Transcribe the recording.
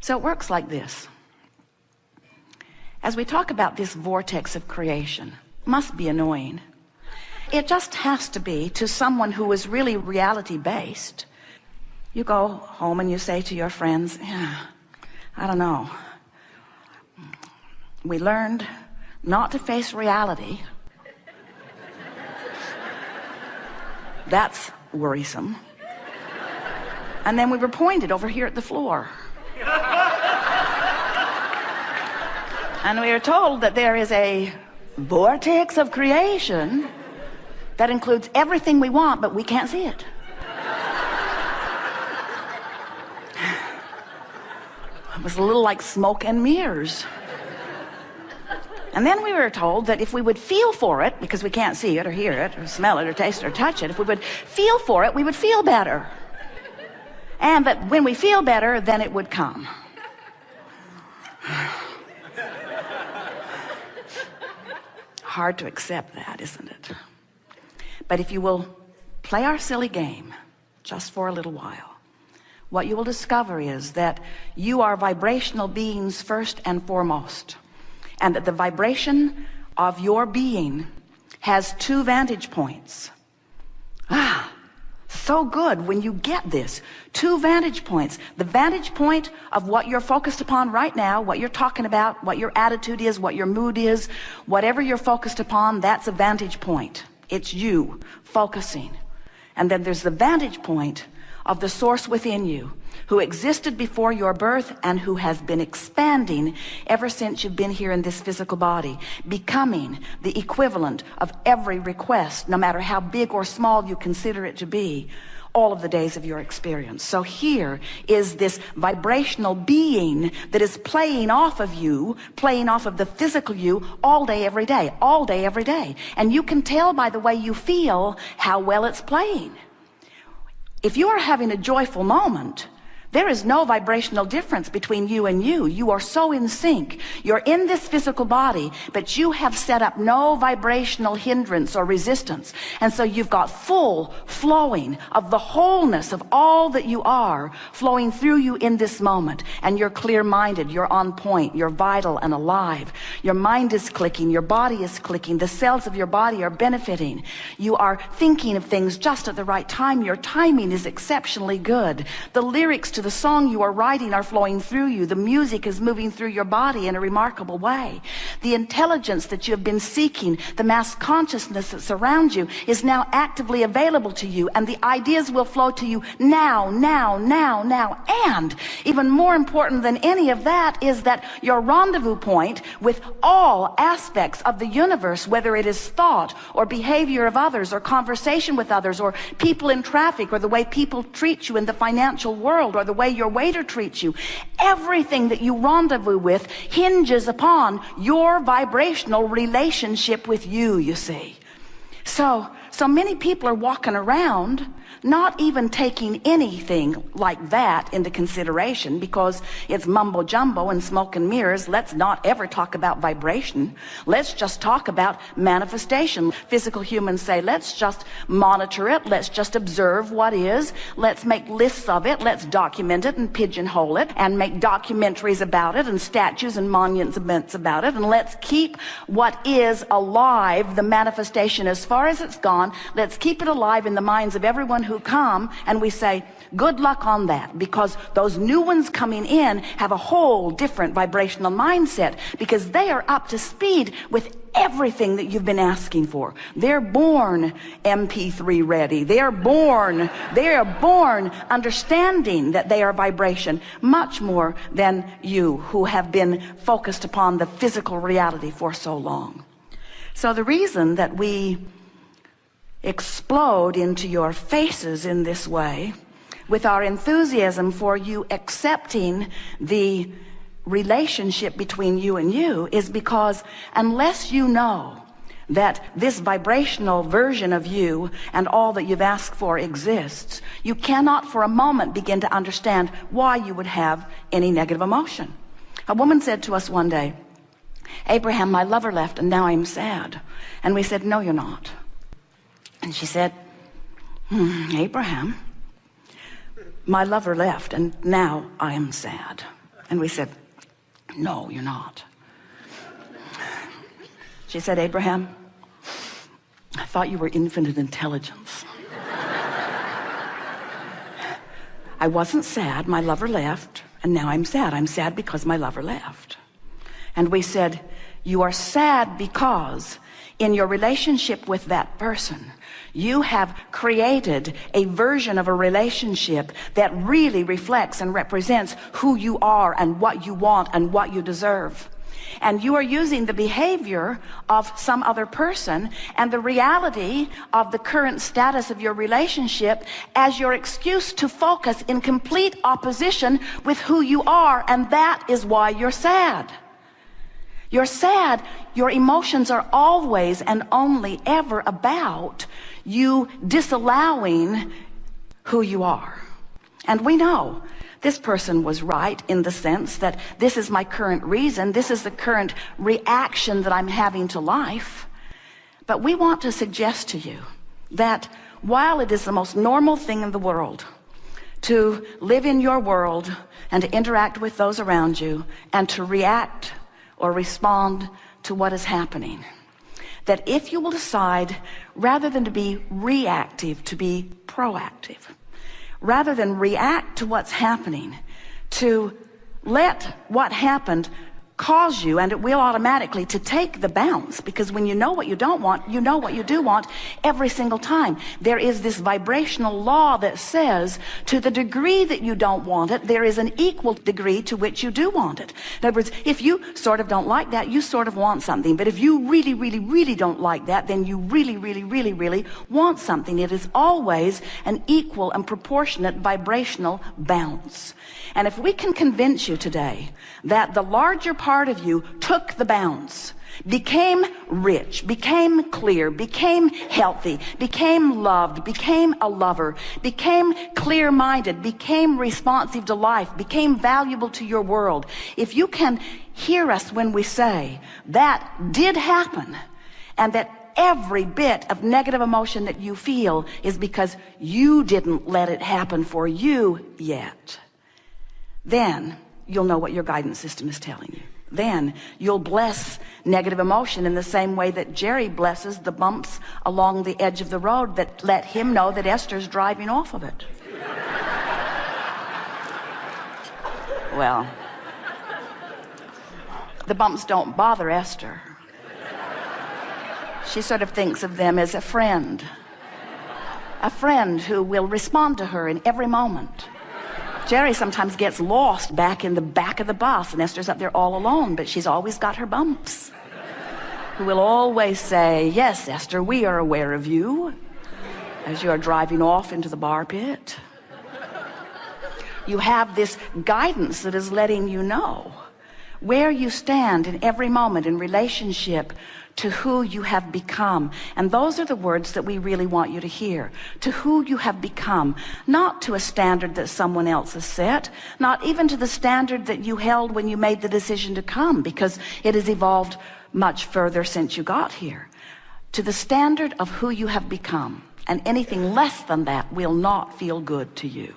So it works like this. As we talk about this vortex of creation, must be annoying. It just has to be to someone who is really reality-based. You go home and you say to your friends, yeah, I don't know. We learned not to face reality. That's worrisome. And then we were pointed over here at the floor. And we are told that there is a vortex of creation that includes everything we want, but we can't see it. It was a little like smoke and mirrors. And then we were told that if we would feel for it, because we can't see it or hear it or smell it or taste it or touch it, if we would feel for it, we would feel better. And that when we feel better, then it would come. Hard to accept that, isn't it? But if you will play our silly game just for a little while, what you will discover is that you are vibrational beings first and foremost, and that the vibration of your being has two vantage points. So good when you get this. Two vantage points. The vantage point of what you're focused upon right now, what you're talking about, what your attitude is, what your mood is, whatever you're focused upon, that's a vantage point. It's you focusing. And then there's the vantage point of the source within you, who existed before your birth and who has been expanding ever since you've been here in this physical body, becoming the equivalent of every request, no matter how big or small you consider it to be, all of the days of your experience. So here is this vibrational being that is playing off of you, playing off of the physical you all day, every day, all day, every day. And you can tell by the way you feel how well it's playing. If you are having a joyful moment, there is no vibrational difference between you and you. You are so in sync. You're in this physical body, but you have set up no vibrational hindrance or resistance. And so you've got full flowing of the wholeness of all that you are flowing through you in this moment. And you're clear-minded, you're on point, you're vital and alive. Your mind is clicking, your body is clicking, the cells of your body are benefiting. You are thinking of things just at the right time. Your timing is exceptionally good. The lyrics to the song you are writing are flowing through you. The music is moving through your body in a remarkable way. The intelligence that you have been seeking, the mass consciousness that surrounds you, is now actively available to you, and the ideas will flow to you now. And even more important than any of that is that your rendezvous point with all aspects of the universe, whether it is thought or behavior of others or conversation with others or people in traffic or the way people treat you in the financial world or the way your waiter treats you, everything that you rendezvous with hinges upon your vibrational relationship with you, you see. So many people are walking around not even taking anything like that into consideration because it's mumbo jumbo and smoke and mirrors. Let's not ever talk about vibration. Let's just talk about manifestation. Physical humans say, let's just monitor it. Let's just observe what is. Let's make lists of it. Let's document it and pigeonhole it and make documentaries about it and statues and monuments about it. And let's keep what is alive, the manifestation as far as it's gone. Let's keep it alive in the minds of everyone who come, and we say good luck on that, because those new ones coming in have a whole different vibrational mindset, because they are up to speed with everything that you've been asking for. They're born MP3 ready. They are born understanding that they are vibration much more than you, who have been focused upon the physical reality for so long. So the reason that we explode into your faces in this way with our enthusiasm for you accepting the relationship between you and you is because unless you know that this vibrational version of you and all that you've asked for exists, you cannot for a moment begin to understand why you would have any negative emotion. A woman said to us one day, "Abraham, my lover left and now I'm sad." And we said, "No, you're not." And she said, "Abraham, my lover left and now I am sad." And we said, no, you're not. She said, Abraham, I thought you were infinite intelligence. I wasn't sad, my lover left, and now I'm sad. I'm sad because my lover left. And we said, you are sad because in your relationship with that person, you have created a version of a relationship that really reflects and represents who you are and what you want and what you deserve. And you are using the behavior of some other person and the reality of the current status of your relationship as your excuse to focus in complete opposition with who you are. And that is why you're sad. You're sad. Your emotions are always and only ever about you disallowing who you are. And we know this person was right in the sense that this is my current reason. This is the current reaction that I'm having to life. But we want to suggest to you that while it is the most normal thing in the world to live in your world and to interact with those around you and to react or respond to what is happening, that if you will decide, rather than to be reactive, to be proactive, rather than react to what's happening, to let what happened cause you, and it will automatically, to take the bounce, because when you know what you don't want, you know what you do want every single time. There is this vibrational law that says to the degree that you don't want it, there is an equal degree to which you do want it. In other words, if you sort of don't like that, you sort of want something. But if you really, really, really don't like that, then you really, really, really, really want something. It is always an equal and proportionate vibrational bounce. And if we can convince you today that the larger part of you took the bounce, became rich, became clear, became healthy, became loved, became a lover, became clear-minded, became responsive to life, became valuable to your world, if you can hear us when we say that did happen, and that every bit of negative emotion that you feel is because you didn't let it happen for you yet, then you'll know what your guidance system is telling you. Then you'll bless negative emotion in the same way that Jerry blesses the bumps along the edge of the road that let him know that Esther's driving off of it. Well, the bumps don't bother Esther. She sort of thinks of them as a friend who will respond to her in every moment. Jerry sometimes gets lost back in the back of the bus, and Esther's up there all alone, but she's always got her bumps, who will always say, yes, Esther, we are aware of you, as you are driving off into the bar pit. You have this guidance that is letting you know where you stand in every moment in relationship to who you have become. And those are the words that we really want you to hear. To who you have become, not to a standard that someone else has set, not even to the standard that you held when you made the decision to come, because it has evolved much further since you got here. To the standard of who you have become, and anything less than that will not feel good to you.